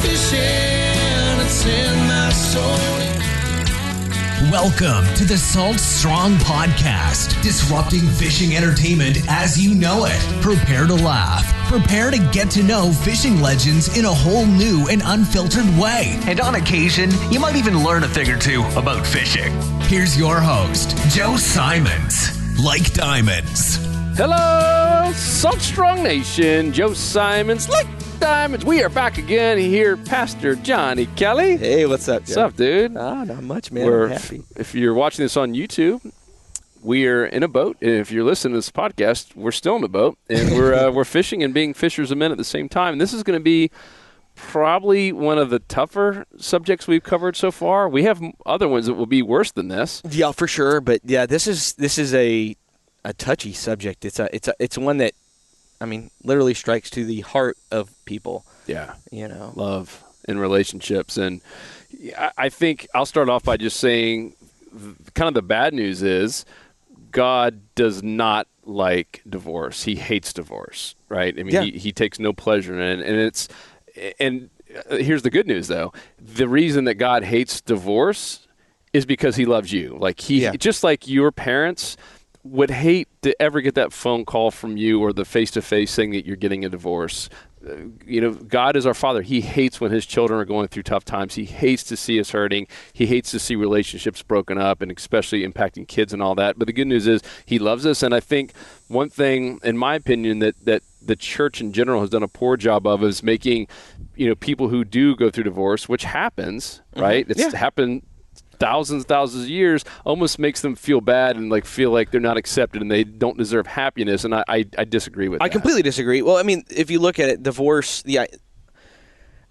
fishing, it's in my soul. Welcome to the Salt Strong Podcast, disrupting fishing entertainment as you know it. Prepare to laugh. Prepare to get to know fishing legends in a whole new and unfiltered way. And on occasion, you might even learn a thing or two about fishing. Here's your host, Joe Simons. Like diamonds. Hello, Salt Strong Nation. Joe Simons, like diamonds. We are back again here, Pastor Johnny Kelly. Hey, what's up, Joe? What's up, dude? Not much, man. I'm happy. If you're watching this on YouTube, we're in a boat. And if you're listening to this podcast, we're still in a boat. And we're fishing and being fishers of men at the same time. And this is going to be probably one of the tougher subjects we've covered so far. We have other ones that will be worse than this. Yeah, for sure. But yeah, this is a touchy subject. It's one that, I mean, literally strikes to the heart of people. Yeah. You know, love and relationships. And I think I'll start off by just saying kind of the bad news is God does not like divorce. He hates divorce, right? I mean, he takes no pleasure in it. And here's the good news, though. The reason that God hates divorce is because he loves you. Like just like your parents would hate to ever get that phone call from you or the face-to-face saying that you're getting a divorce. God is our Father. He hates when his children are going through tough times. He hates to see us hurting. He hates to see relationships broken up and especially impacting kids and all that. But the good news is he loves us. And I think one thing, in my opinion, that the church in general has done a poor job of is making, people who do go through divorce, which happens, right? It's happened thousands of years, almost makes them feel bad and feel like they're not accepted and they don't deserve happiness. And I disagree with that. I completely disagree. Well, I mean, if you look at it, divorce,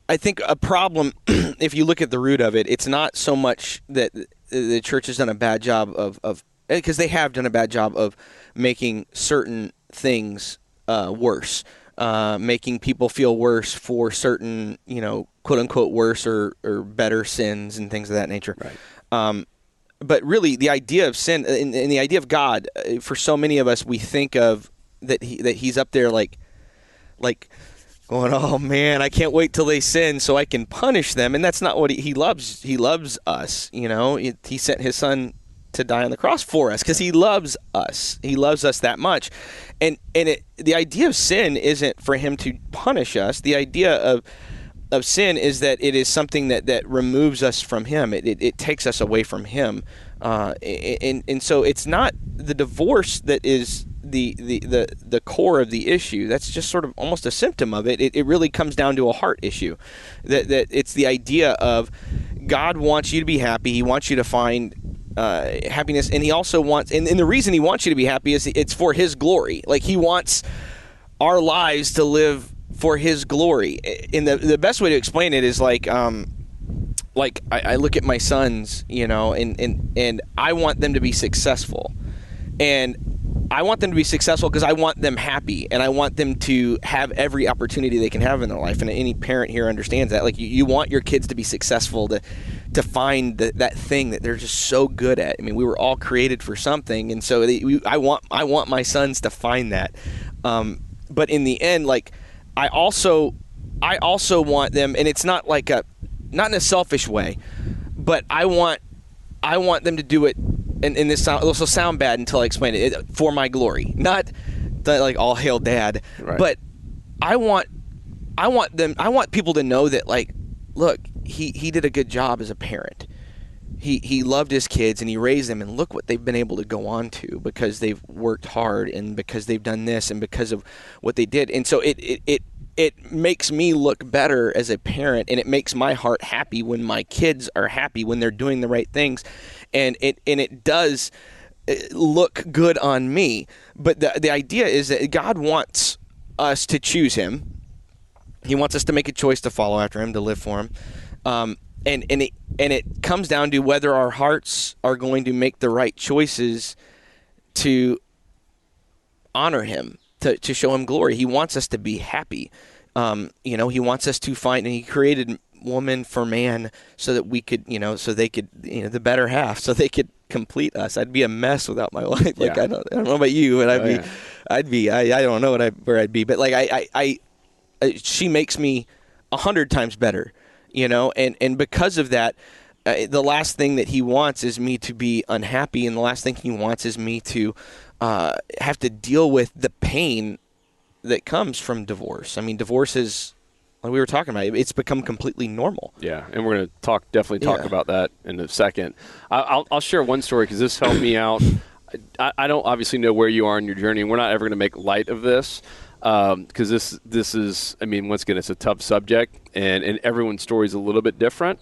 I think a problem, if you look at the root of it, it's not so much that the church has done a bad job of because they have done a bad job of making certain things worse, making people feel worse for certain, quote unquote worse or better sins and things of that nature. Right. But really, the idea of sin and the idea of God, for so many of us, we think of that he's up there like going, oh man, I can't wait till they sin so I can punish them. And that's not what he loves. He loves us. He sent his son to die on the cross for us because he loves us. He loves us that much. And the idea of sin isn't for him to punish us. The idea of sin is that it is something that removes us from him. It takes us away from him. And so it's not the divorce that is the core of the issue. That's just sort of almost a symptom of it. It really comes down to a heart issue. That it's the idea of God wants you to be happy. He wants you to find happiness, and he also wants, and the reason he wants you to be happy is it's for his glory. Like he wants our lives to live for his glory. And the best way to explain it is like I look at my sons, and I want them to be successful, and I want them to be successful because I want them happy, and I want them to have every opportunity they can have in their life. And any parent here understands that. Like you want your kids to be successful, to find that thing that they're just so good at. I mean, we were all created for something, and so I want my sons to find that. But in the end, I also want them, and it's not not in a selfish way, but I want them to do it. And this will sound bad until I explain it, for my glory, not that all hail dad, right. But I want people to know that look, he did a good job as a parent. He loved his kids and he raised them, and look what they've been able to go on to because they've worked hard and because they've done this and because of what they did. And so it makes me look better as a parent, and it makes my heart happy when my kids are happy, when they're doing the right things, and it does look good on me. But the idea is that God wants us to choose him. He wants us to make a choice to follow after him, to live for him. And it comes down to whether our hearts are going to make the right choices to honor him, to show him glory. He wants us to be happy. He wants us to find, and he created woman for man so that we could, so they could, the better half, so they could complete us. I'd be a mess without my wife. I don't know about you, but I don't know where I'd be, but she makes me 100 times better, and because of that, the last thing that he wants is me to be unhappy, and the last thing he wants is me to have to deal with the pain that comes from divorce. I mean, divorce is, like we were talking about, it's become completely normal. Yeah, and we're going to definitely talk about that in a second. I'll share one story because this helped me out. I don't obviously know where you are in your journey, and we're not ever going to make light of this because this is, I mean, once again, it's a tough subject, and everyone's story is a little bit different.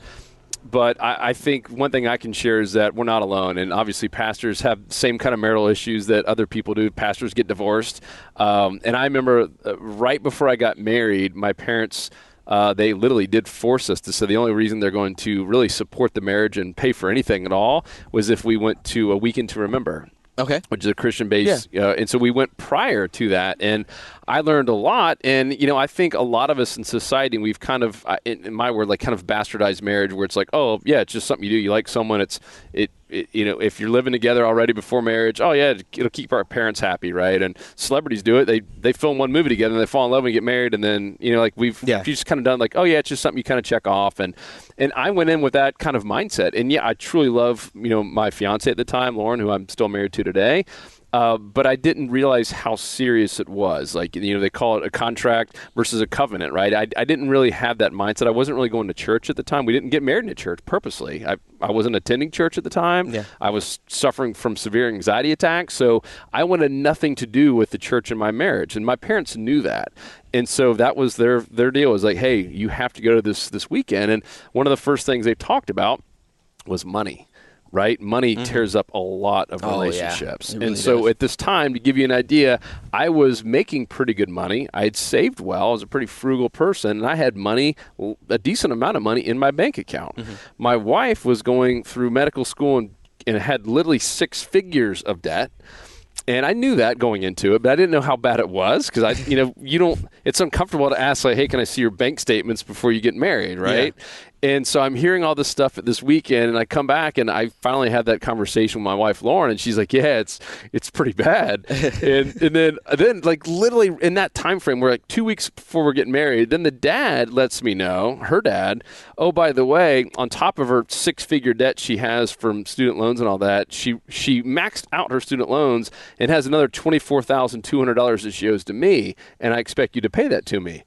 But I think one thing I can share is that we're not alone. And obviously pastors have the same kind of marital issues that other people do. Pastors get divorced. And I remember right before I got married, my parents, they literally did force us to say the only reason they're going to really support the marriage and pay for anything at all was if we went to a weekend to remember. Okay. Which is a Christian base. Yeah. And so we went prior to that. And I learned a lot. And, I think a lot of us in society, we've kind of, in my word, like kind of bastardized marriage where it's like, oh, yeah, it's just something you do. You like someone. If you're living together already before marriage, oh, yeah, it'll keep our parents happy, right? And celebrities do it. They film one movie together and they fall in love and get married. And then, we've just kind of done like, oh, yeah, it's just something you kind of check off. And I went in with that kind of mindset. And, yeah, I truly love, my fiance at the time, Lauren, who I'm still married to today. But I didn't realize how serious it was. Like, they call it a contract versus a covenant, right? I didn't really have that mindset. I wasn't really going to church at the time. We didn't get married in a church purposely. I wasn't attending church at the time. Yeah. I was suffering from severe anxiety attacks. So I wanted nothing to do with the church in my marriage. And my parents knew that. And so that was their deal was like, hey, you have to go to this weekend. And one of the first things they talked about was money. Right? Money tears up a lot of relationships. Yeah. Really and so does. At this time, to give you an idea, I was making pretty good money. I had saved well. I was a pretty frugal person, and I had money, a decent amount of money in my bank account. My wife was going through medical school and had literally 6 figures of debt. And I knew that going into it, but I didn't know how bad it was because it's uncomfortable to ask, like, hey, can I see your bank statements before you get married, right? Yeah. And so I'm hearing all this stuff at this weekend, and I come back, and I finally had that conversation with my wife, Lauren, and she's like, yeah, it's pretty bad. and then like literally in that time frame, we're like 2 weeks before we're getting married, then the dad lets me know, her dad, oh, by the way, on top of her 6-figure debt she has from student loans and all that, she maxed out her student loans and has another $24,200 that she owes to me, and I expect you to pay that to me.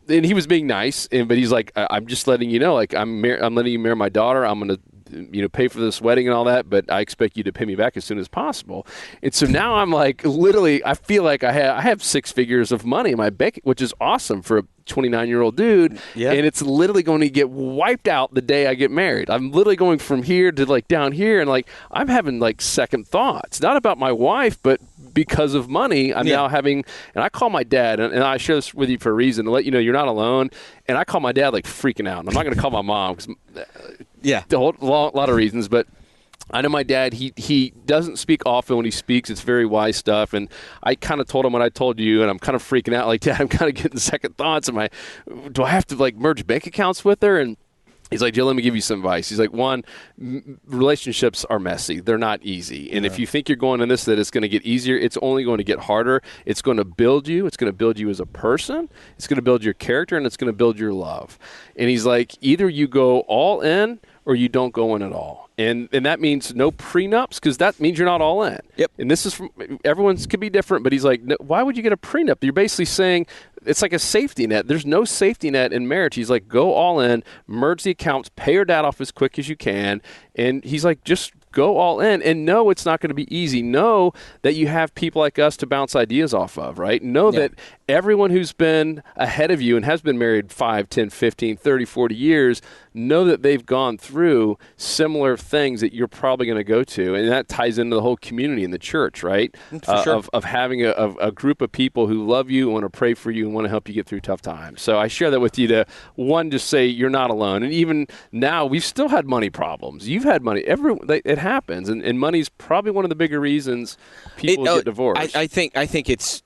And he was being nice, but he's like, I'm just letting you know, like I'm letting you marry my daughter. I'm going to, pay for this wedding and all that, but I expect you to pay me back as soon as possible. And so now I'm like, literally, I feel like I have 6 figures of money in my bank, which is awesome for a 29-year-old dude. Yeah. And it's literally going to get wiped out the day I get married. I'm literally going from here to like down here, and like I'm having like second thoughts, not about my wife, but because of money, I'm now having, and I call my dad, and I share this with you for a reason, to let you know you're not alone, and I call my dad like freaking out. And I'm not going to call my mom, because a lot of reasons, but I know my dad, he doesn't speak often. When he speaks, it's very wise stuff, and I kind of told him what I told you, and I'm kind of freaking out, like, Dad, I'm kind of getting second thoughts. Do I have to like merge bank accounts with her? And he's like, Joe, let me give you some advice. He's like, one, relationships are messy. They're not easy. And if you think you're going in this, that it's going to get easier, it's only going to get harder. It's going to build you. It's going to build you as a person. It's going to build your character, and it's going to build your love. And he's like, either you go all in or you don't go in at all. And that means no prenups, because that means you're not all in. Yep. And this is from, everyone's could be different, but he's like, no, why would you get a prenup? You're basically saying it's like a safety net. There's no safety net in marriage. He's like, go all in, merge the accounts, pay your dad off as quick as you can. And he's like, just go all in. And no, it's not going to be easy. Know that you have people like us to bounce ideas off of, right? Know that everyone who's been ahead of you and has been married 5, 10, 15, 30, 40 years, know that they've gone through similar things that you're probably going to go to. And that ties into the whole community in the church, right? For sure. Of having a group of people who love you, want to pray for you, and want to help you get through tough times. So I share that with you to, one, just say you're not alone. And even now, we've still had money problems. You've had money. It happens. And money's probably one of the bigger reasons people get divorced. I think it's,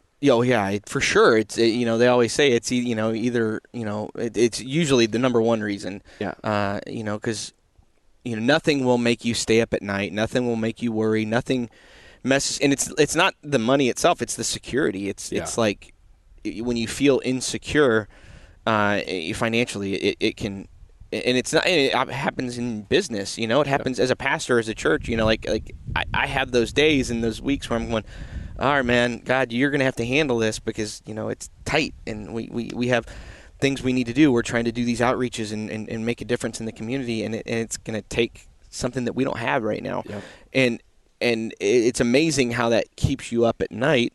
for sure. It's they always say it's either it's usually the number one reason. Yeah. Because nothing will make you stay up at night. Nothing will make you worry. Nothing messes. And it's not the money itself. It's the security. It's like when you feel insecure, financially, it can. And it's not. It happens in business, you know. It happens as a pastor, as a church, you know. Like I have those days and those weeks where I'm going, all right, man, God, you're going to have to handle this because you know it's tight, and we have things we need to do. We're trying to do these outreaches and make a difference in the community, and it's going to take something that we don't have right now. Yep. And it's amazing how that keeps you up at night,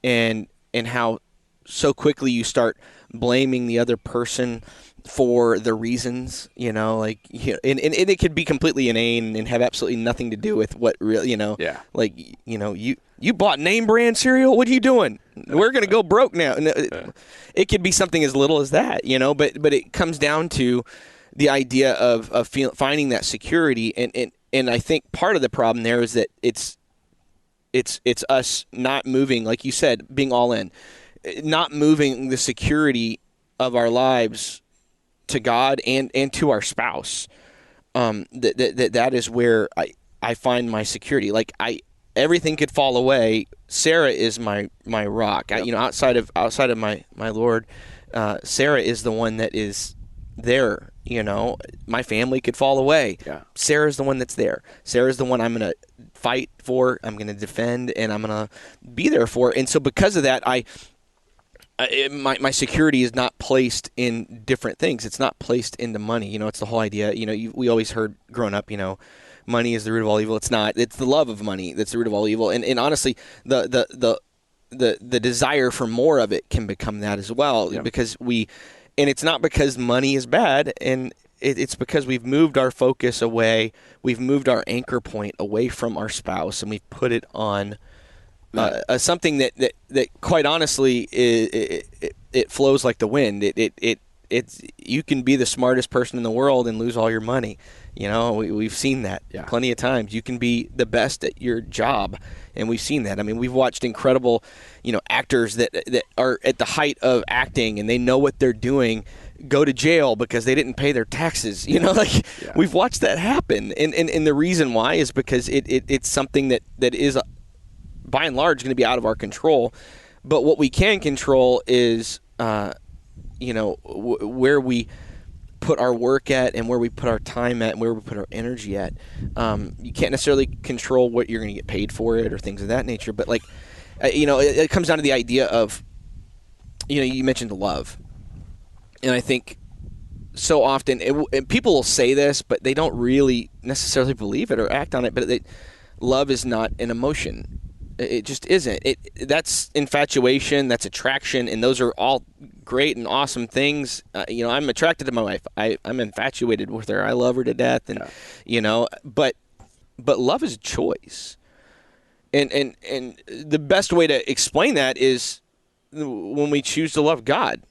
and how so quickly you start blaming the other person for the reasons, you know, like, you know, and it could be completely inane and have absolutely nothing to do with what real, you know, like, you know, you bought name brand cereal. What are you doing? We're going to go broke now. And it could be something as little as that, you know, but it comes down to the idea of finding that security. And I think part of the problem there is that it's us not moving, like you said, being all in, not moving the security of our lives to God and to our spouse. That is where I find my security. Like everything could fall away. Sarah is my rock. Yep. You know, outside of my Lord, Sarah is the one that is there. You know, my family could fall away. Yeah. Sarah's the one that's there. Sarah's the one I'm going to fight for. I'm going to defend, and I'm going to be there for. And so because of that, my security is not placed in different things. It's not placed into money. You know, it's the whole idea. You know, we always heard growing up, you know, money is the root of all evil. It's not. It's the love of money that's the root of all evil. And honestly, the desire for more of it can become that as well. Yeah. Because and it's not because money is bad, and it's because we've moved our focus away. We've moved our anchor point away from our spouse, and we've put it on something that quite honestly it flows like the wind. It's you can be the smartest person in the world and lose all your money. You know, we've seen that plenty of times. You can be the best at your job, and we've seen that. I mean, we've watched incredible, you know, actors that are at the height of acting and they know what they're doing go to jail because they didn't pay their taxes. You know, like we've watched that happen, and the reason why is because it's something that is by and large going to be out of our control. But what we can control is you know, where we put our work at and where we put our time at and where we put our energy at. You can't necessarily control what you're going to get paid for it or things of that nature. But like, you know, it comes down to the idea of, you know, you mentioned love. And I think so often, and people will say this, but they don't really necessarily believe it or act on it. But love is not an emotion. It just isn't. That's infatuation, that's attraction, and those are all great and awesome things. You know, I'm attracted to my wife. I'm infatuated with her. I love her to death, and you know, but love is a choice. And the best way to explain that is when we choose to love God.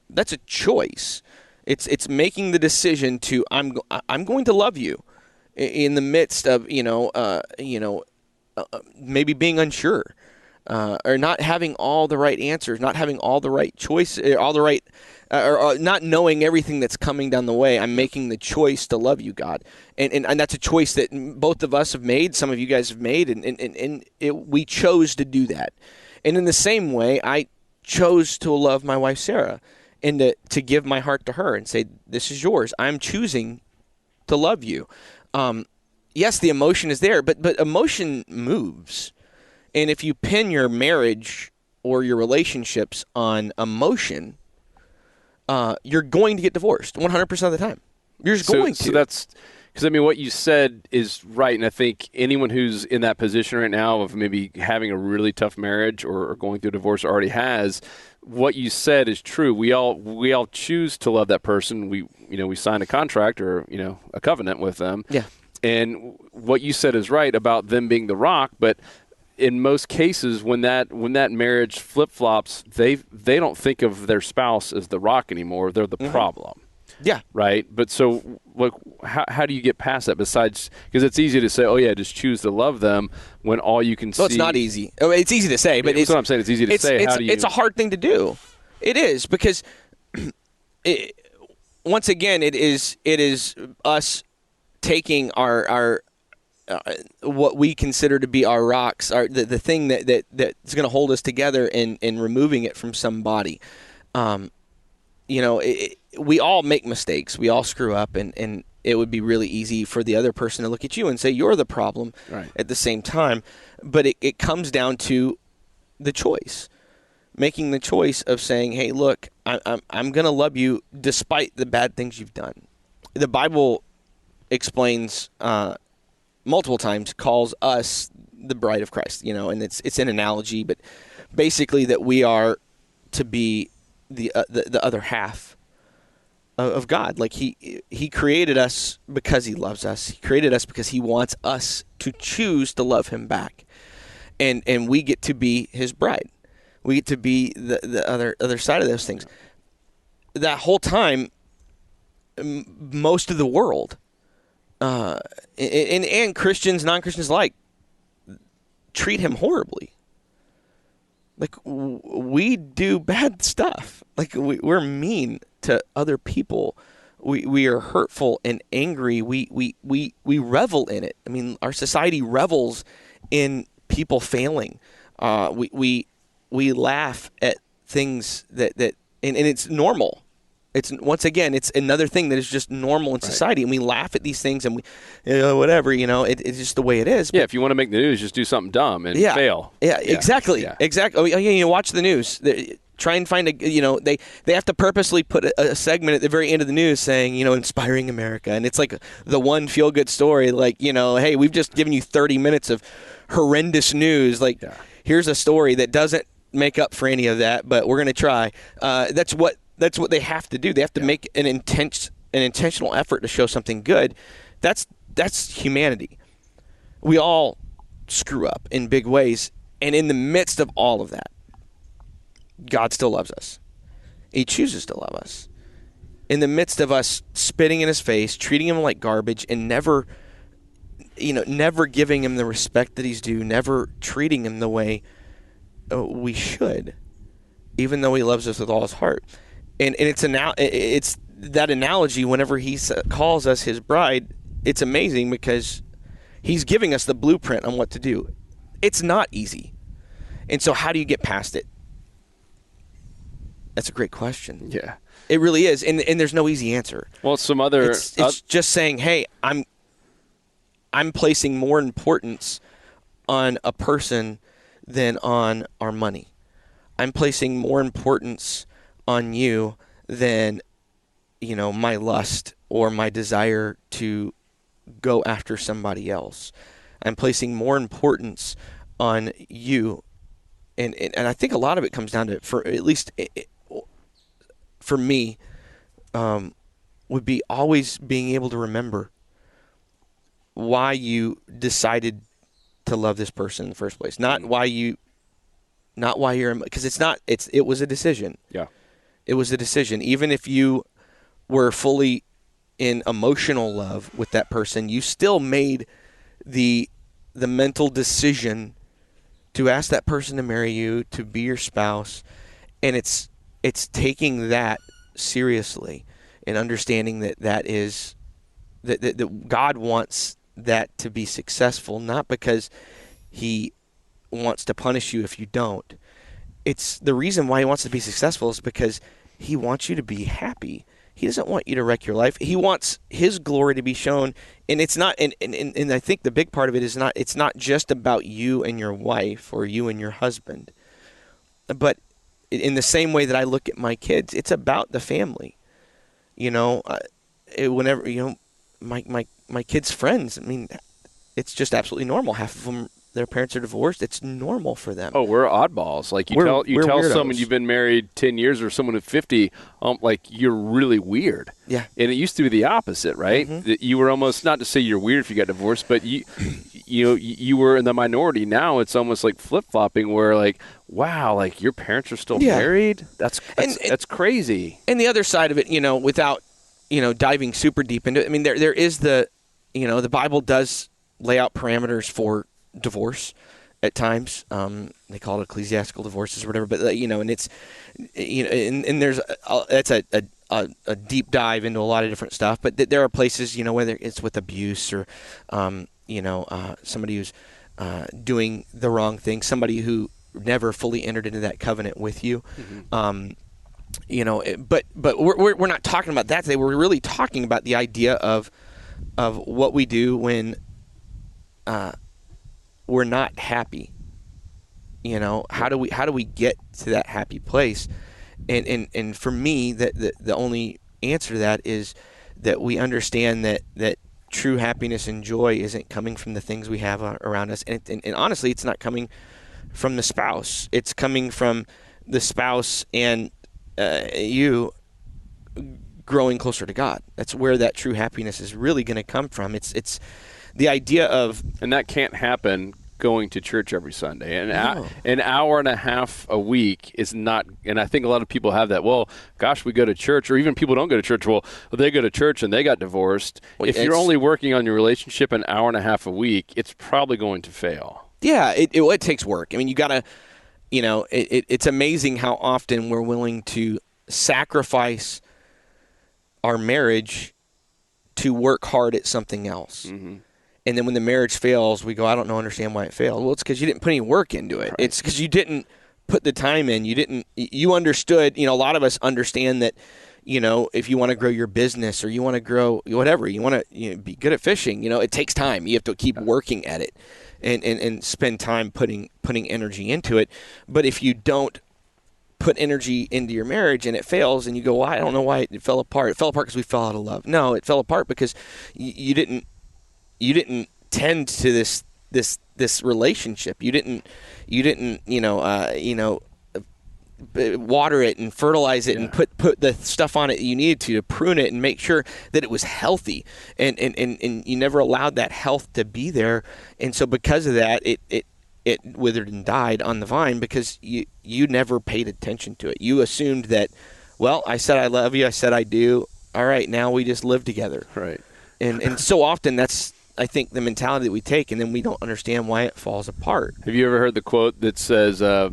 That's a choice. It's making the decision to I'm going to love you in the midst of maybe being unsure, or not having all the right answers, not having all the right choices, all the right, or not knowing everything that's coming down the way. I'm making the choice to love you, God, and that's a choice that both of us have made. Some of you guys have made, and we chose to do that. And in the same way, I chose to love my wife Sarah, and to give my heart to her and say, "This is yours. I'm choosing to love you." Yes, the emotion is there, but emotion moves. And if you pin your marriage or your relationships on emotion, you're going to get divorced 100% of the time. You're just going to. So that's because, I mean, what you said is right. And I think anyone who's in that position right now of maybe having a really tough marriage or going through a divorce already has, what you said is true. We all choose to love that person. We sign a contract or, you know, a covenant with them. Yeah. And what you said is right about them being the rock, but in most cases, when that marriage flip-flops, they don't think of their spouse as the rock anymore. They're the problem. Yeah. Right? But so, look, how do you get past that besides – because it's easy to say, oh, yeah, just choose to love them when all you can see – Well, it's not easy. I mean, it's easy to say, but that's what I'm saying. It's easy to say. It's a hard thing to do. It is because, once again, it is us – taking our what we consider to be our rocks, the thing that's going to hold us together, and removing it from somebody. You we all make mistakes. We all screw up, and it would be really easy for the other person to look at you and say you're the problem at the same time. But it comes down to the choice, making the choice of saying, hey, look, I'm going to love you despite the bad things you've done. The Bible explains multiple times, calls us the bride of Christ, and it's an analogy, but basically that we are to be the other half of God. Like he created us because he loves us. He created us because he wants us to choose to love him back. And we get to be his bride. We get to be the other side of those things. That whole time, most of the world, and Christians, non-Christians alike, treat him horribly. Like, we do bad stuff. Like, we're mean to other people. We are hurtful and angry. We revel in it. I mean, our society revels in people failing. We laugh at things that and it's normal. It's another thing that is just normal in society, and we laugh at these things, and we, whatever, it's just the way it is. Yeah, if you want to make the news, just do something dumb and fail. Yeah, exactly. Yeah. Exactly. Oh, yeah, watch the news. Try and find they have to purposely put a segment at the very end of the news saying, inspiring America, and it's like the one feel-good story, like, hey, we've just given you 30 minutes of horrendous news. Like, here's a story that doesn't make up for any of that, but we're going to try. That's what they have to do. They have to make an intentional effort to show something good. That's humanity. We all screw up in big ways, and in the midst of all of that, God still loves us. He chooses to love us. In the midst of us spitting in his face, treating him like garbage, and never giving him the respect that he's due, never treating him the way we should, even though he loves us with all his heart. And it's that analogy. Whenever he calls us his bride, it's amazing because he's giving us the blueprint on what to do. It's not easy. And so how do you get past it? That's a great question. Yeah. It really is. And there's no easy answer. Well, It's just saying, hey, I'm placing more importance on a person than on our money. I'm placing more importance on you than, my lust or my desire to go after somebody else. I'm placing more importance on you. And I think a lot of it comes down to, for at least for me, would be always being able to remember why you decided to love this person in the first place. Not why you're, because it was a decision. Yeah. It was a decision. Even if you were fully in emotional love with that person, you still made the mental decision to ask that person to marry you, to be your spouse. And it's taking that seriously and understanding that God wants that to be successful, not because he wants to punish you if you don't. It's the reason why he wants to be successful is because he wants you to be happy. He doesn't want you to wreck your life. He wants his glory to be shown. And it's not, and I think the big part of it is it's not just about you and your wife or you and your husband. But in the same way that I look at my kids, it's about the family. Whenever, my kids' friends, I mean, it's just absolutely normal. Half of them, their parents are divorced. It's normal for them. Oh, we're oddballs. Like you tell weirdos. Someone you've been married 10 years or someone at 50, like you're really weird. Yeah. And it used to be the opposite, right? Mm-hmm. That you were almost, not to say you're weird if you got divorced, but you were in the minority. Now it's almost like flip-flopping where like, wow, like your parents are still married? That's crazy. And the other side of it, without, diving super deep into it, I mean, there is the Bible does lay out parameters for divorce at times. They call it ecclesiastical divorces or whatever, but and it's and there's that's a deep dive into a lot of different stuff. But there are places whether it's with abuse or somebody who's doing the wrong thing, somebody who never fully entered into that covenant with you. Mm-hmm. but we're not talking about that today. We're really talking about the idea of what we do when we're not happy. How do we get to that happy place? And for me, the only answer to that is that we understand that true happiness and joy isn't coming from the things we have around us, and honestly, it's not coming from the spouse. It's coming from the spouse and you growing closer to God. That's where that true happiness is really going to come from. It's the idea of, and that can't happen going to church every Sunday. And No. an hour and a half a week is not, and I think a lot of people have that, well, gosh, we go to church, or even people don't go to church. Well, they go to church and they got divorced. Well, if you're only working on your relationship an hour and a half a week, it's probably going to fail. yeah, it takes work. I mean, you got to, it's amazing how often we're willing to sacrifice our marriage to work hard at something else. Mm-hmm. And then when the marriage fails, we go, I don't understand why it failed. Well, it's because you didn't put any work into it. Right. It's because you didn't put the time in. You understood, a lot of us understand that, if you want to grow your business or you want to grow whatever, you want to be good at fishing, it takes time. You have to keep working at it and spend time putting energy into it. But if you don't put energy into your marriage and it fails and you go, well, I don't know why it fell apart. It fell apart because we fell out of love. No, it fell apart because you didn't tend to this relationship. You didn't water it and fertilize it and put the stuff on it you needed to prune it and make sure that it was healthy. And you never allowed that health to be there. And so because of that, it withered and died on the vine because you never paid attention to it. You assumed that, well, I said I love you, I said I do. All right, now we just live together. Right. And so often that's, I think, the mentality that we take, and then we don't understand why it falls apart. Have you ever heard the quote that says, I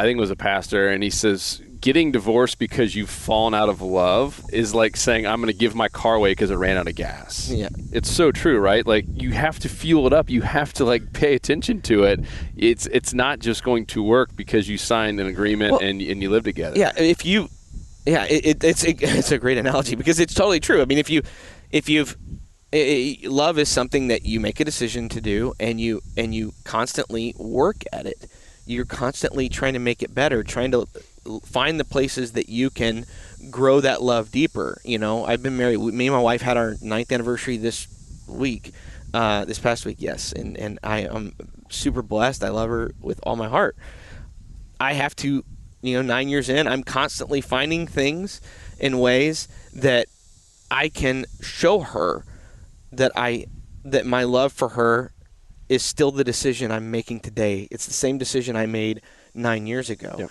think it was a pastor, and he says, getting divorced because you've fallen out of love is like saying, I'm going to give my car away because it ran out of gas. Yeah. It's so true, right? Like, you have to fuel it up. You have to, pay attention to it. It's not just going to work because you signed an agreement and you live together. Yeah, it's a great analogy because it's totally true. I mean, love is something that you make a decision to do, and you constantly work at it. You're constantly trying to make it better, trying to find the places that you can grow that love deeper. I've been married. Me and my wife had our 9th anniversary this past week, yes, and I am super blessed. I love her with all my heart. I have to, 9 years in, I'm constantly finding things in ways that I can show her that my love for her is still the decision I'm making today. It's the same decision I made 9 years ago. Yep.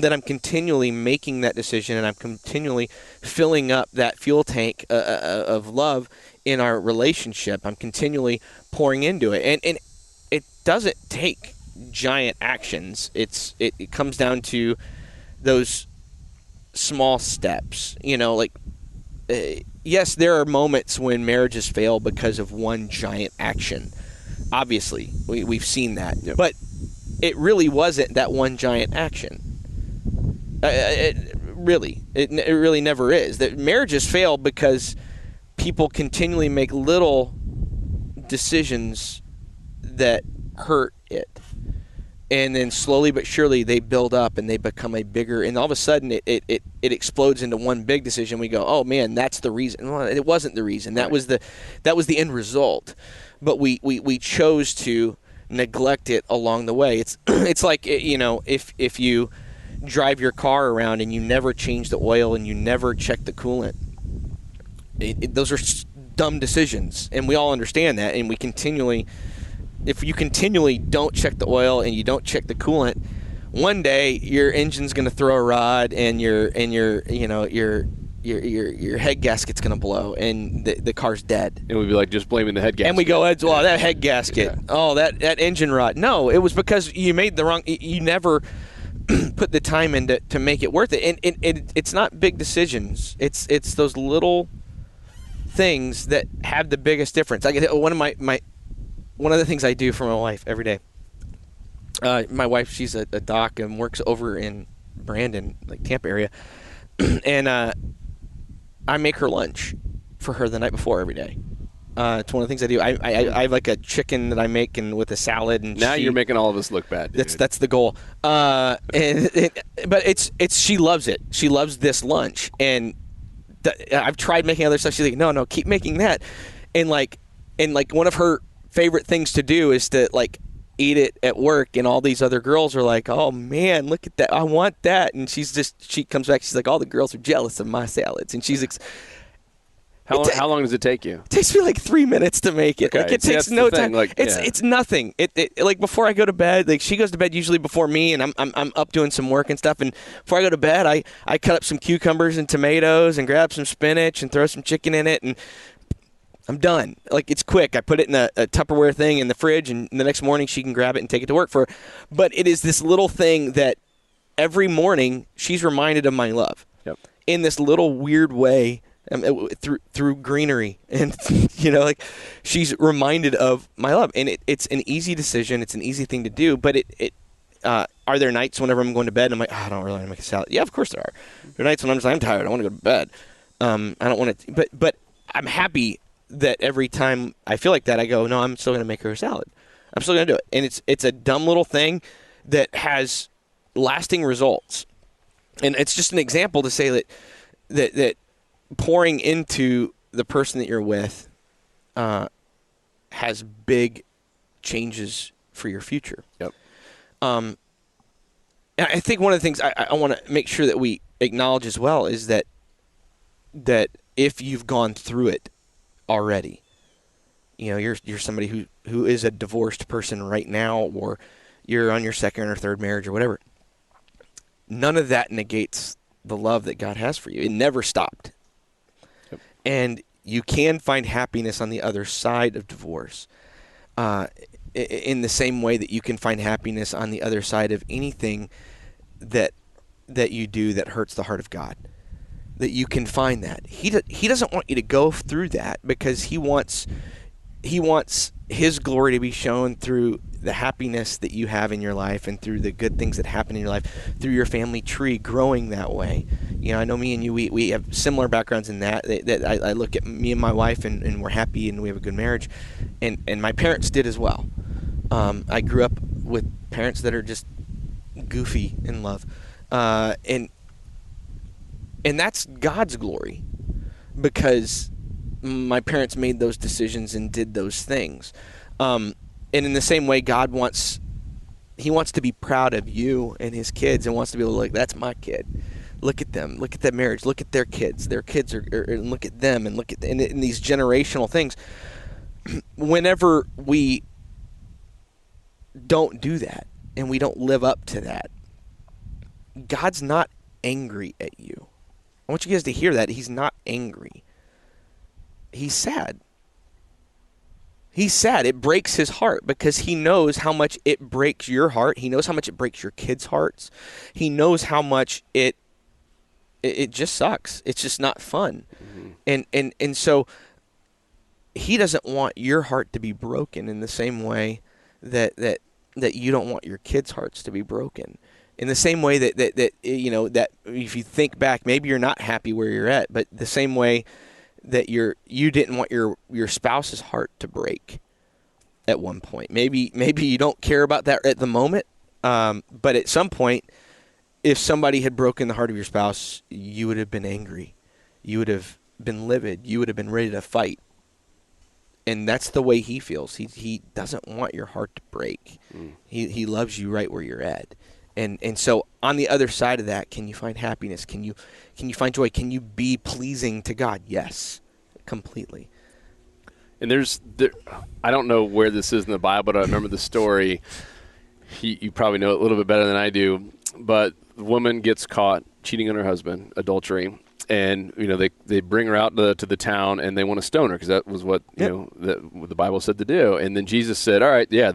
That I'm continually making that decision, and I'm continually filling up that fuel tank of love in our relationship. I'm continually pouring into it, and it doesn't take giant actions. It comes down to those small steps. Yes, there are moments when marriages fail because of one giant action. Obviously, we've seen that. Yep. But it really wasn't that one giant action. It really never is. That marriages fail because people continually make little decisions that hurt it. And then slowly but surely they build up and they become a bigger, and all of a sudden it explodes into one big decision. We go, oh man, that's the reason. Well, it wasn't the reason. That was the end result. But we chose to neglect it along the way. It's like, if you drive your car around and you never change the oil and you never check the coolant, those are dumb decisions, and we all understand that. And if you continually don't check the oil and you don't check the coolant, one day your engine's going to throw a rod and your head gasket's going to blow and the car's dead. And we'd be like, just blaming the head gasket. And we go, well, that head gasket. Yeah. Oh, that engine rod. No, it was because you made the wrong. You never put the time in to make it worth it. And it's not big decisions. It's those little things that have the biggest difference. One of the things I do for my wife every day. My wife, she's a doc and works over in Brandon, like Tampa area, and I make her lunch for her the night before every day. It's one of the things I do. I have like a chicken that I make and with a salad. And now you're making all of us look bad, dude. That's the goal. But it's she loves it. She loves this lunch, and I've tried making other stuff. She's like, no, keep making that. And like one of her favorite things to do is to like eat it at work, and all these other girls are like, oh man, look at that, I want that. And she comes back, she's like, all the girls are jealous of my salads. And she's how long does it take you? It takes me like 3 minutes to make it. Okay. Like it takes no time. Like, it's nothing. It like before I go to bed, like she goes to bed usually before me, and I'm up doing some work and stuff. And before I go to bed, I cut up some cucumbers and tomatoes and grab some spinach and throw some chicken in it, and I'm done. Like, it's quick. I put it in a Tupperware thing in the fridge, and the next morning she can grab it and take it to work for her. But it is this little thing that every morning she's reminded of my love. Yep. In this little weird way, through greenery. And, like she's reminded of my love. And it's an easy decision. It's an easy thing to do. But are there nights whenever I'm going to bed and I'm like, I don't really want to make a salad? Yeah, of course there are. There are nights when I'm just like, I'm tired. I want to go to bed. I don't want to. But I'm happy that every time I feel like that, I go, no, I'm still going to make her a salad. I'm still going to do it. And it's a dumb little thing that has lasting results. And it's just an example to say that pouring into the person that you're with has big changes for your future. Yep. And I think one of the things I want to make sure that we acknowledge as well is that if you've gone through it already, you're somebody who is a divorced person right now, or you're on your second or third marriage or whatever, none of that negates the love that God has for you. It never stopped. Yep. And you can find happiness on the other side of divorce, in the same way that you can find happiness on the other side of anything that you do that hurts the heart of God. That you can find that. He doesn't want you to go through that, because he wants his glory to be shown through the happiness that you have in your life, and through the good things that happen in your life, through your family tree growing that way. I know me and you, we have similar backgrounds in that I look at me and my wife, and we're happy and we have a good marriage, and my parents did as well. I grew up with parents that are just goofy in love, and that's God's glory, because my parents made those decisions and did those things. And in the same way, God wants to be proud of you and his kids, and wants to be able to that's my kid. Look at them. Look at that marriage. Look at their kids. Their kids are and look at them, and look at and these generational things. Whenever we don't do that and we don't live up to that, God's not angry at you. I want you guys to hear that. He's not angry. He's sad. He's sad. It breaks his heart, because he knows how much it breaks your heart. He knows how much it breaks your kids' hearts. He knows how much it just sucks. It's just not fun. Mm-hmm. And so he doesn't want your heart to be broken in the same way that you don't want your kids' hearts to be broken. In the same way that if you think back, maybe you're not happy where you're at, but the same way that you didn't want your spouse's heart to break at one point. Maybe you don't care about that at the moment, but at some point, if somebody had broken the heart of your spouse, you would have been angry. You would have been livid. You would have been ready to fight. And that's the way he feels. He doesn't want your heart to break. He loves you right where you're at. And so on the other side of that, can you find happiness? Can you find joy? Can you be pleasing to God? Yes, completely. And I don't know where this is in the Bible, but I remember the story. You probably know it a little bit better than I do, but the woman gets caught cheating on her husband, adultery, and they bring her out to the town, and they want to stone her, because that was what what the Bible said to do. And then Jesus said, all right, yeah,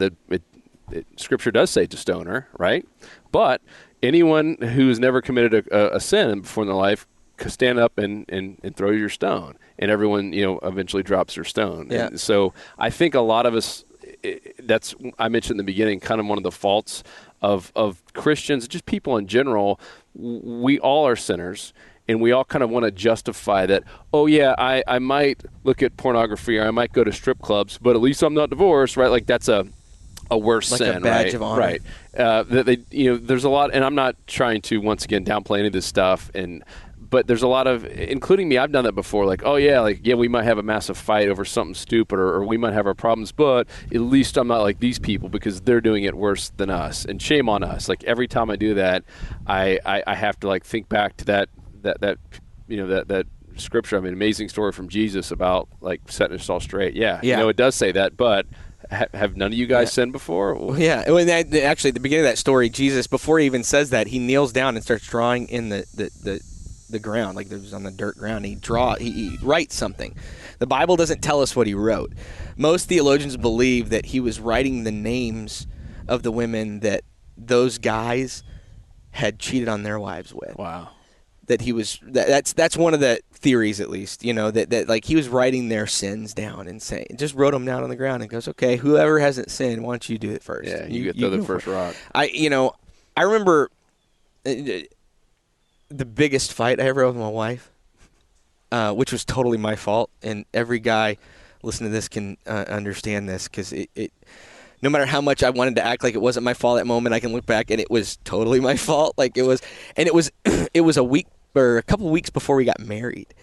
Scripture does say to stone her, right? But anyone who's never committed a sin before in their life, stand up and throw your stone. And everyone, eventually drops their stone. Yeah. And so I think a lot of us, I mentioned in the beginning, kind of one of the faults of Christians, just people in general. We all are sinners. And we all kind of want to justify that, oh, yeah, I might look at pornography or I might go to strip clubs, but at least I'm not divorced, right? Like that's a worse like sin, a badge right? of honor. Right. There's a lot, and I'm not trying to, once again, downplay any of this stuff, but there's a lot of, including me, I've done that before, like, oh, yeah, we might have a massive fight over something stupid or we might have our problems, but at least I'm not like these people because they're doing it worse than us, and shame on us. Like every time I do that, I have to like think back to that scripture. I mean, amazing story from Jesus about like setting us all straight. Yeah. It does say that, but have none of you guys sinned before? Well, yeah. Actually, at the beginning of that story, Jesus, before he even says that, he kneels down and starts drawing in the ground, like it was on the dirt ground. He writes something. The Bible doesn't tell us what he wrote. Most theologians believe that he was writing the names of the women that those guys had cheated on their wives with. Wow. That he was that's one of the theories, at least, that like he was writing their sins down and just wrote them down on the ground and goes, okay, whoever hasn't sinned, why don't you do it first? Yeah, you throw the first rock. I remember the biggest fight I ever had with my wife, which was totally my fault, and every guy listening to this can understand this, because it no matter how much I wanted to act like it wasn't my fault at that moment, I can look back and it was totally my fault. Like it was it was a week or a couple weeks before we got married.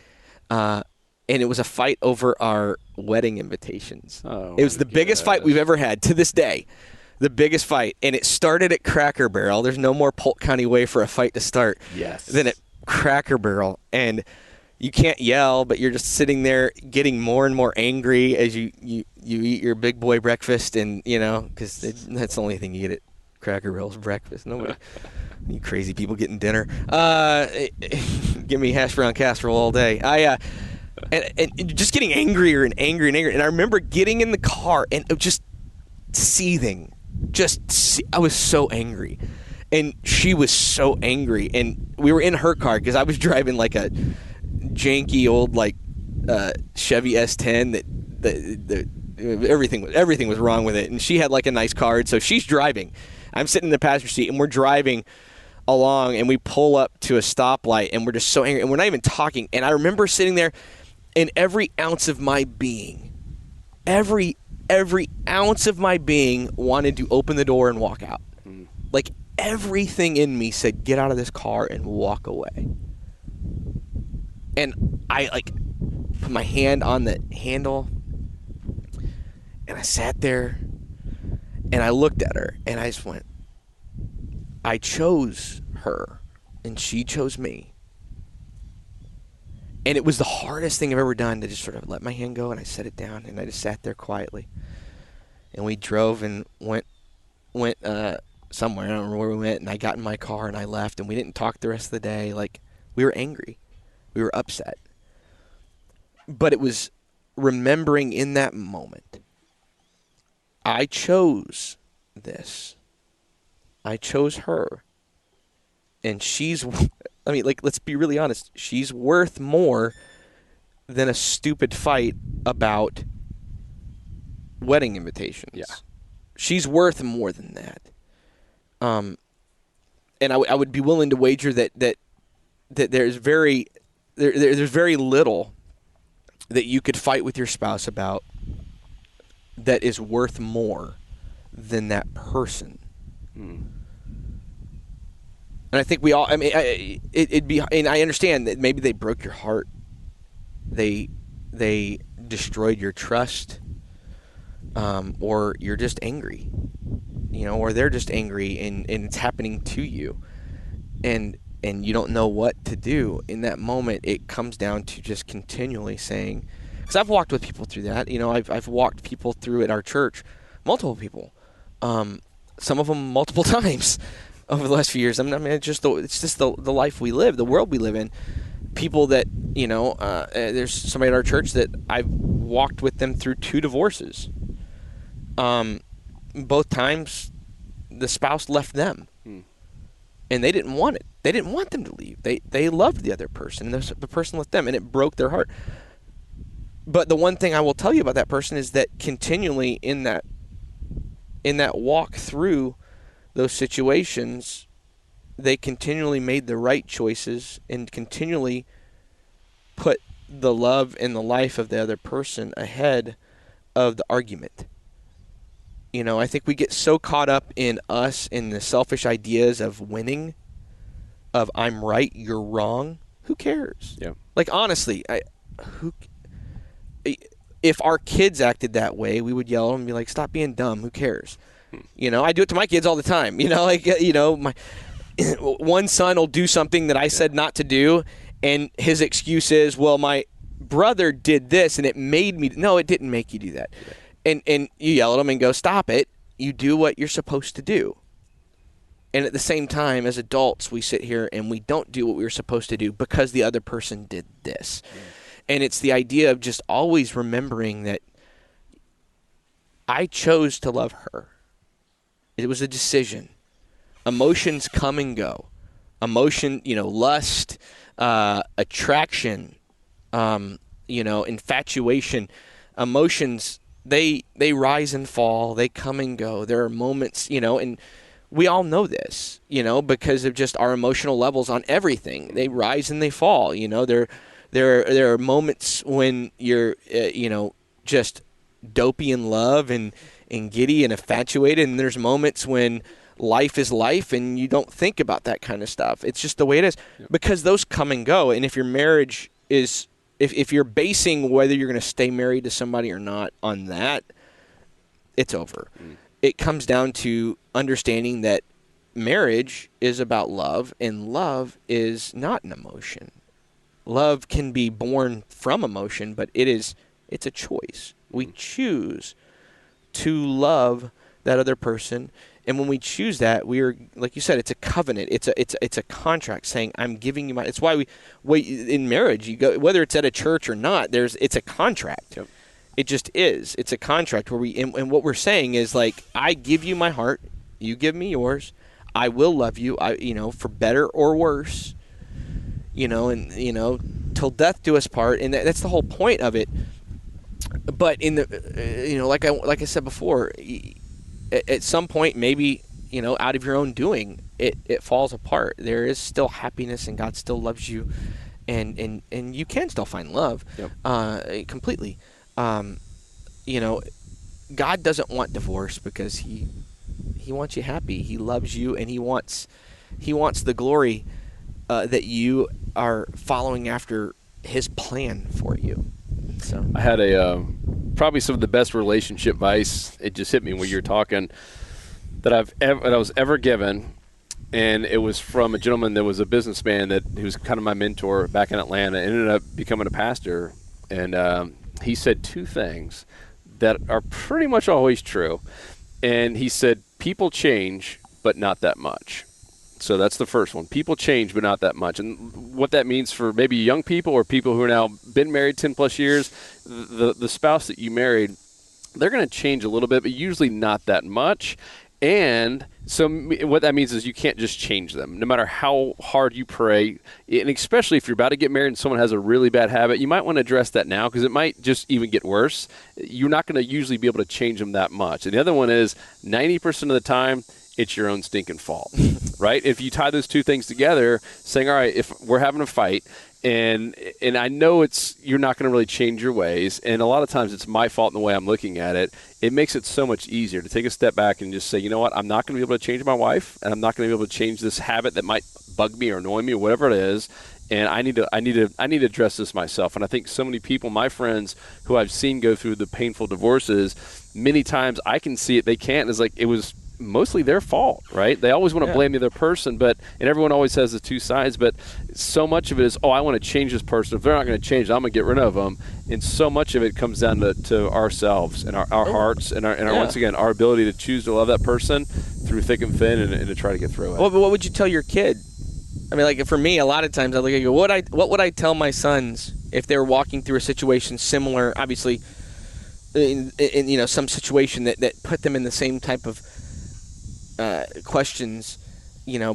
And it was a fight over our wedding invitations. It was the biggest fight we've ever had to this day. The biggest fight. And it started at Cracker Barrel. There's no more Polk County way for a fight to start than at Cracker Barrel. And you can't yell, but you're just sitting there getting more and more angry as you eat your big boy breakfast, and because that's the only thing you get at Cracker Barrel's breakfast. Nobody, you crazy people getting dinner. Give me hash brown casserole all day. And just getting angrier and angrier and angrier. And I remember getting in the car and just seething. I was so angry. And she was so angry. And we were in her car because I was driving like a janky old like Chevy S10 that everything was wrong with it, and she had like a nice car, so she's driving. I'm sitting in the passenger seat, and we're driving along, and we pull up to a stoplight, and we're just so angry, and we're not even talking. And I remember sitting there, and every ounce of my being wanted to open the door and walk out. Like everything in me said, get out of this car and walk away. And I like put my hand on the handle, and I sat there, and I looked at her, and I just went, I chose her, and she chose me. And it was the hardest thing I've ever done, to just sort of let my hand go, and I set it down, and I just sat there quietly. And we drove and went somewhere. I don't remember where we went, and I got in my car, and I left, and we didn't talk the rest of the day. Like, we were angry. We were upset. But it was remembering in that moment, I chose this. I chose her. And let's be really honest. She's worth more than a stupid fight about wedding invitations. Yeah. She's worth more than that. And I would be willing to wager that there's very little that you could fight with your spouse about that is worth more than that person. And I think we all, I mean, it'd be, and I understand that maybe they broke your heart. They destroyed your trust, or you're just angry, or they're just angry, and it's happening to you. And you don't know what to do in that moment. It comes down to just continually saying, because I've walked with people through that. I've walked people through at our church, multiple people, some of them multiple times over the last few years. I mean, it's just the life we live, the world we live in. People that, there's somebody at our church that I've walked with them through 2 divorces. Both times the spouse left them. And they didn't want it. They didn't want them to leave. They loved the other person, and the person left them, and it broke their heart. But the one thing I will tell you about that person is that continually in that walk through those situations, they continually made the right choices and continually put the love and the life of the other person ahead of the argument. I think we get so caught up in us, in the selfish ideas of winning, of I'm right, you're wrong. Who cares? Yeah. Like, honestly, if our kids acted that way, we would yell and be like, stop being dumb. Who cares? I do it to my kids all the time. My one son will do something that I said not to do, and his excuse is, well, my brother did this, and it made me. No, it didn't make you do that. Yeah. And you yell at him and go, stop it. You do what you're supposed to do. And at the same time, as adults, we sit here and we don't do what we were supposed to do because the other person did this. Yeah. And it's the idea of just always remembering that I chose to love her. It was a decision. Emotions come and go. Emotion, lust, attraction, infatuation. Emotions, they rise and fall. They come and go. There are moments, and we all know this, because of just our emotional levels on everything. They rise and they fall. There are moments when you're, just dopey in love and giddy and infatuated, and there's moments when life is life and you don't think about that kind of stuff. It's just the way it is. Yep. Because those come and go. And if your marriage is, if you're basing whether you're going to stay married to somebody or not on that, it's over. It comes down to understanding that marriage is about love, and love is not an emotion. Love can be born from emotion, but it's a choice. We choose to love that other person, and when we choose that, we are, like you said, it's a covenant. It's a contract saying, I'm giving you my. It's why we in marriage, you go, whether it's at a church or not, it's a contract. Yep. It just is. It's a contract where and what we're saying is, like, I give you my heart, you give me yours. I will love you, for better or worse. Till death do us part, and that's the whole point of it. But in the, like I said before, at some point, maybe, out of your own doing, it falls apart. There is still happiness, and God still loves you, and you can still find love. Yep. Completely. God doesn't want divorce because he wants you happy. He loves you, and he wants the glory that you are following after his plan for you. So I had probably some of the best relationship advice. It just hit me when you were talking that I was ever given, and it was from a gentleman that was a businessman he was kind of my mentor back in Atlanta. Ended up becoming a pastor, and he said two things that are pretty much always true. And he said, people change, but not that much. So that's the first one. People change, but not that much. And what that means for maybe young people or people who are now been married 10 plus years, the spouse that you married, they're going to change a little bit, but usually not that much. And so what that means is you can't just change them. No matter how hard you pray, and especially if you're about to get married and someone has a really bad habit, you might want to address that now because it might just even get worse. You're not going to usually be able to change them that much. And the other one is 90% of the time, it's your own stinking fault, right? If you tie those two things together, saying, all right, if we're having a fight, and I know you're not going to really change your ways, and a lot of times it's my fault in the way I'm looking at it, it makes it so much easier to take a step back and just say, you know what, I'm not going to be able to change my wife, and I'm not going to be able to change this habit that might bug me or annoy me or whatever it is, and I need to address this myself. And I think so many people, my friends who I've seen go through the painful divorces, many times I can see it, they can't. It's like it was mostly their fault, right? They always want to blame the other person, and everyone always has the two sides, but so much of it is, I want to change this person. If they're not going to change, I'm going to get rid of them. And so much of it comes down to ourselves and our hearts and our once again, our ability to choose to love that person through thick and thin and to try to get through it. Well, what would you tell your kid? I mean, like for me, a lot of times I look at you, what would I tell my sons if they were walking through a situation similar, obviously, in some situation that put them in the same type of questions,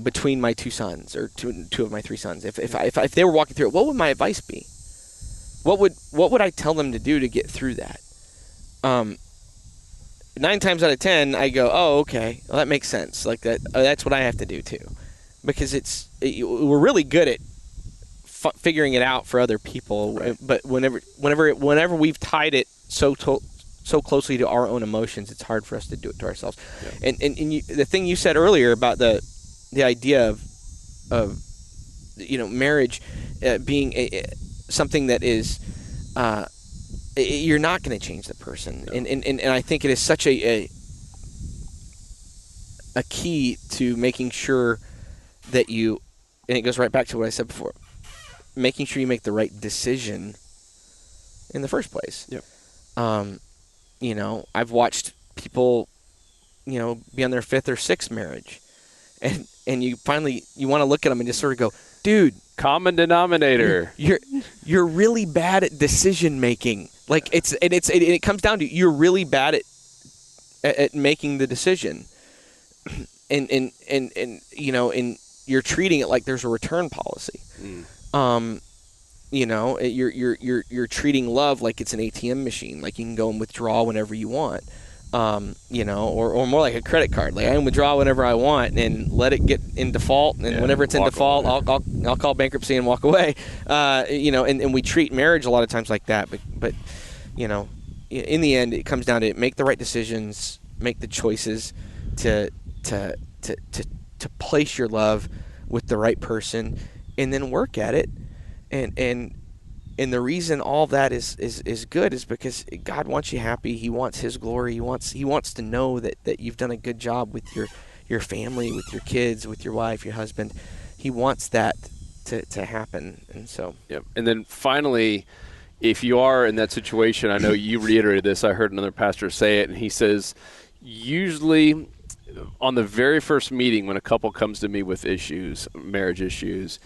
between my two sons or two of my three sons. If they were walking through it, what would my advice be? What would I tell them to do to get through that? 9 times out of 10, I go, oh, okay, well, that makes sense. Like that, that's what I have to do too, because we're really good at figuring it out for other people, right. But whenever we've tied it so closely to our own emotions, it's hard for us to do it to ourselves. Yeah. And the thing you said earlier about the idea of marriage being something that is you're not going to change the person. No. And I think it is such a key to making sure that you, and it goes right back to what I said before, making sure you make the right decision in the first place. Yep. I've watched people, be on their 5th or 6th marriage, and you want to look at them and just sort of go, dude, common denominator. You're really bad at decision making. Like it comes down to you're really bad at making the decision, and you're treating it like there's a return policy. You're treating love like it's an ATM machine, like you can go and withdraw whenever you want. Or more like a credit card. Like I can withdraw whenever I want and let it get in default, and whenever it's in default, I'll call bankruptcy and walk away. And we treat marriage a lot of times like that. But in the end, it comes down to make the right decisions, make the choices to place your love with the right person, and then work at it. And the reason all that is good is because God wants you happy. He wants His glory. He wants to know that you've done a good job with your family, with your kids, with your wife, your husband. He wants that to happen. And so. Yep. And then finally, if you are in that situation, I know you reiterated this. I heard another pastor say it, and he says, usually on the very first meeting when a couple comes to me with issues, marriage issues,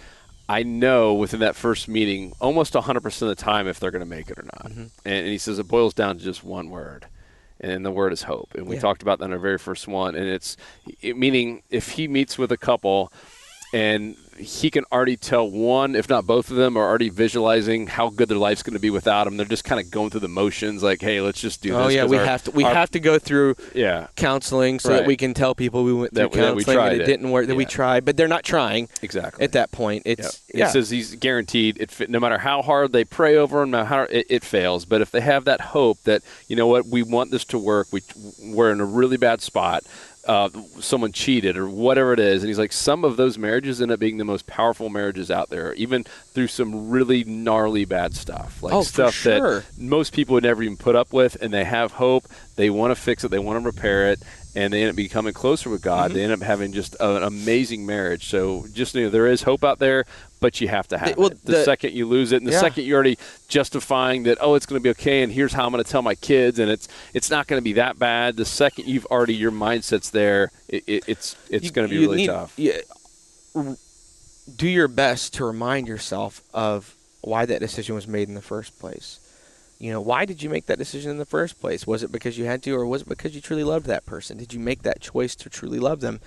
I know within that first meeting almost 100% of the time if they're going to make it or not. Mm-hmm. And he says it boils down to just one word, and the word is hope. And we talked about that in our very first one. And meaning if he meets with a couple and he can already tell one, if not both of them, are already visualizing how good their life's going to be without him. They're just kind of going through the motions, like, hey, let's just do this. Oh yeah, we have to go through counseling so that we can tell people we went through counseling and it didn't work. That we tried, but they're not trying. Exactly. At that point, It says he's guaranteed. No matter how hard they pray over him, it fails. But if they have that hope that, you know what, we want this to work, we're in a really bad spot. Someone cheated or whatever it is, and he's like, some of those marriages end up being the most powerful marriages out there, even through some really gnarly bad stuff, like stuff that most people would never even put up with. And they have hope, they want to fix it, they want to repair it, and they end up becoming closer with God. Mm-hmm. They end up having just an amazing marriage. So just there is hope out there, but you have to have it. The second you lose it, and the second you're already justifying that, oh, it's going to be okay, and here's how I'm going to tell my kids, and it's not going to be that bad. The second you've already, your mindset's there, it's going to be really tough. Do your best to remind yourself of why that decision was made in the first place. Why did you make that decision in the first place? Was it because you had to, or was it because you truly loved that person? Did you make that choice to truly love them?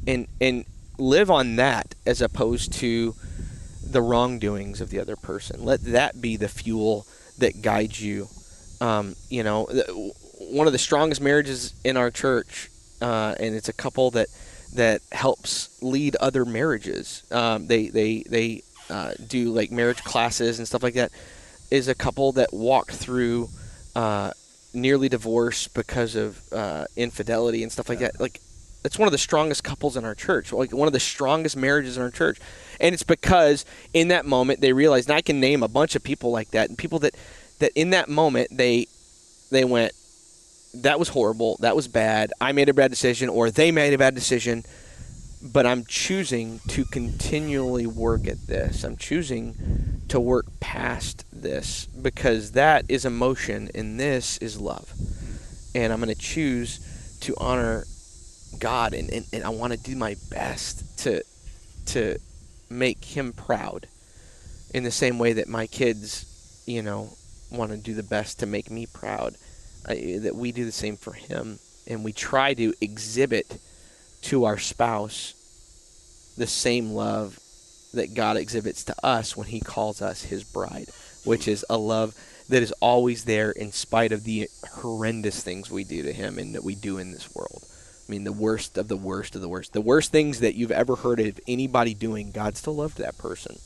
And live on that as opposed to the wrongdoings of the other person. Let that be the fuel that guides you. One of the strongest marriages in our church, and it's a couple that helps lead other marriages. They do like marriage classes and stuff like that. Is a couple that walked through nearly divorce because of infidelity and stuff like that. Like, it's one of the strongest couples in our church, like one of the strongest marriages in our church. And it's because in that moment they realized, and I can name a bunch of people like that, and people that in that moment they went, that was horrible, that was bad, I made a bad decision, or they made a bad decision, but I'm choosing to continually work at this. I'm choosing to work past this because that is emotion and this is love. And I'm going to choose to honor God, and I want to do my best to make Him proud in the same way that my kids, want to do the best to make me proud. That we do the same for Him, and we try to exhibit to our spouse the same love that God exhibits to us when He calls us His bride. which is a love that is always there in spite of the horrendous things we do to him and that we do in this world. I mean, the worst of the worst of the worst. The worst things that you've ever heard of anybody doing, God still loved that person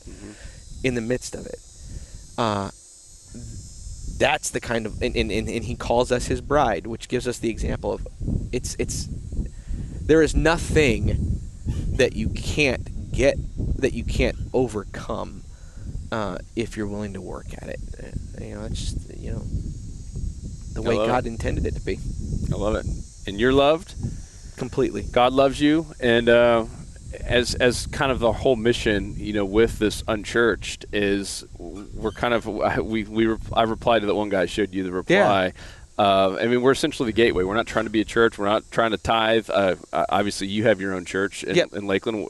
in the midst of it. That's the kind of, and he calls us his bride, which gives us the example of, there is nothing that you can't get, that you can't overcome if you're willing to work at it. It's just, the way God intended it to be. I love it. And you're loved? Completely. God loves you. And as kind of the whole mission, with this Unchurched is we're kind of, I replied to that one guy, showed you the reply. Yeah. We're essentially the gateway. We're not trying to be a church. We're not trying to tithe. Obviously, you have your own church in Lakeland.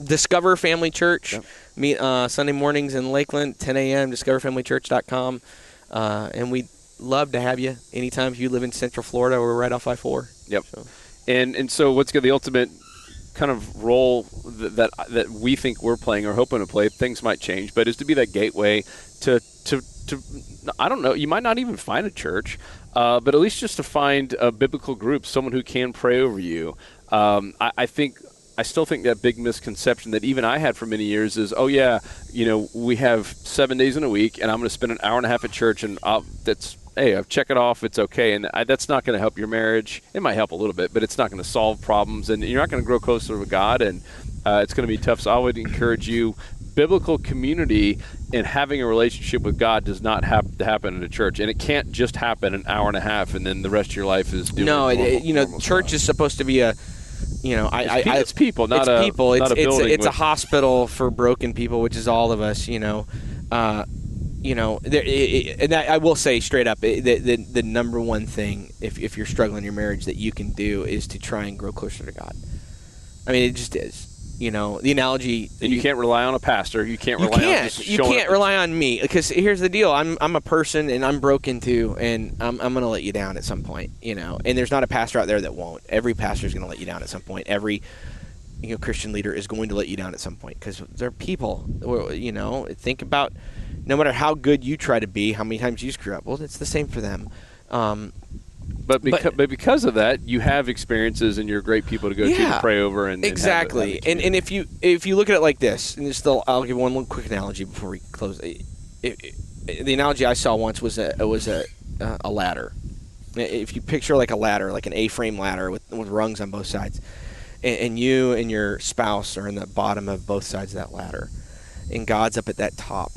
Discover Family Church. Yep. Meet Sunday mornings in Lakeland, 10 a.m., discoverfamilychurch.com. And we'd love to have you anytime if you live in Central Florida. We're right off I-4. Yep. So. And so what's the ultimate kind of role that we think we're playing or hoping to play, things might change, but is to be that gateway to I don't know, you might not even find a church, but at least just to find a biblical group, someone who can pray over you. I still think that big misconception that even I had for many years is, we have 7 days in a week, and I'm going to spend an hour and a half at church, and I've check it off, it's okay. And that's not going to help your marriage. It might help a little bit, but it's not going to solve problems, and you're not going to grow closer with God, and it's going to be tough. So I would encourage you, biblical community and having a relationship with God does not have to happen in a church, and it can't just happen an hour and a half, and then the rest of your life is doing normal church stuff. Is supposed to be a it's people, not a building. It's a hospital for broken people, which is all of us. I will say straight up, the number one thing if you're struggling in your marriage that you can do is to try and grow closer to God. I mean, it just is. The analogy. And you can't rely on a pastor. You can't rely on me, because here's the deal. I'm a person, and I'm broken too, and I'm going to let you down at some point. And there's not a pastor out there that won't. Every pastor is going to let you down at some point. Every Christian leader is going to let you down at some point, because they're people. Think about, no matter how good you try to be, how many times you screw up. Well, it's the same for them. But because of that, you have experiences, and you're great people to go to and pray over. And exactly. And if you look at it like this, and I'll give one quick analogy before we close. The analogy I saw once was a ladder. If you picture like a ladder, like an A-frame ladder with rungs on both sides, and you and your spouse are in the bottom of both sides of that ladder, and God's up at that top.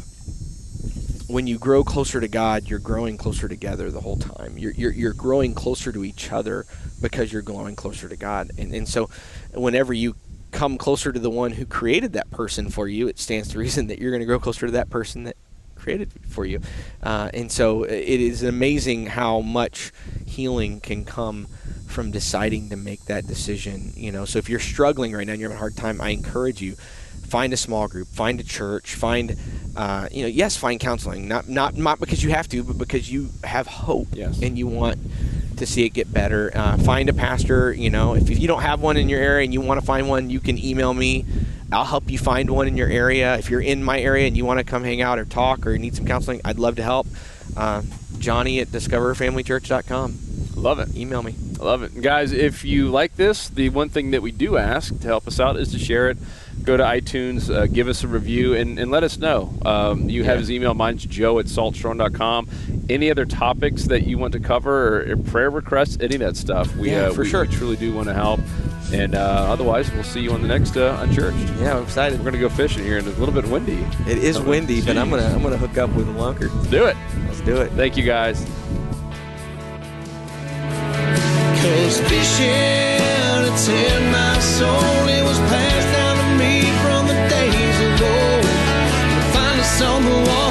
When you grow closer to God, you're growing closer together the whole time. You're growing closer to each other because you're growing closer to God. And so whenever you come closer to the one who created that person for you, it stands to reason that you're going to grow closer to that person that created for you. And so it is amazing how much healing can come from deciding to make that decision. So if you're struggling right now and you're having a hard time, I encourage you, find a small group, find a church, find counseling. Not because you have to, but because you have hope. Yes. And you want to see it get better. Find a pastor. If you don't have one in your area and you want to find one, you can email me. I'll help you find one in your area. If you're in my area and you want to come hang out or talk or need some counseling, I'd love to help. Johnny at discoverfamilychurch.com. Love it. Email me. I love it. Guys, if you like this, the one thing that we do ask to help us out is to share it. Go to iTunes, give us a review, and let us know. You have his email. Mine's joe@saltstrong.com. Any other topics that you want to cover or prayer requests, any of that stuff. We truly do want to help. And otherwise, we'll see you on the next Unchurched. Yeah, I'm excited. We're going to go fishing here, and it's a little bit windy. It is windy, but I'm gonna hook up with a lunker. Let's do it. Let's do it. Thank you, guys. 'Cause fishing, it's in my soul. It was passed down to me from the days of old. Find us on the water.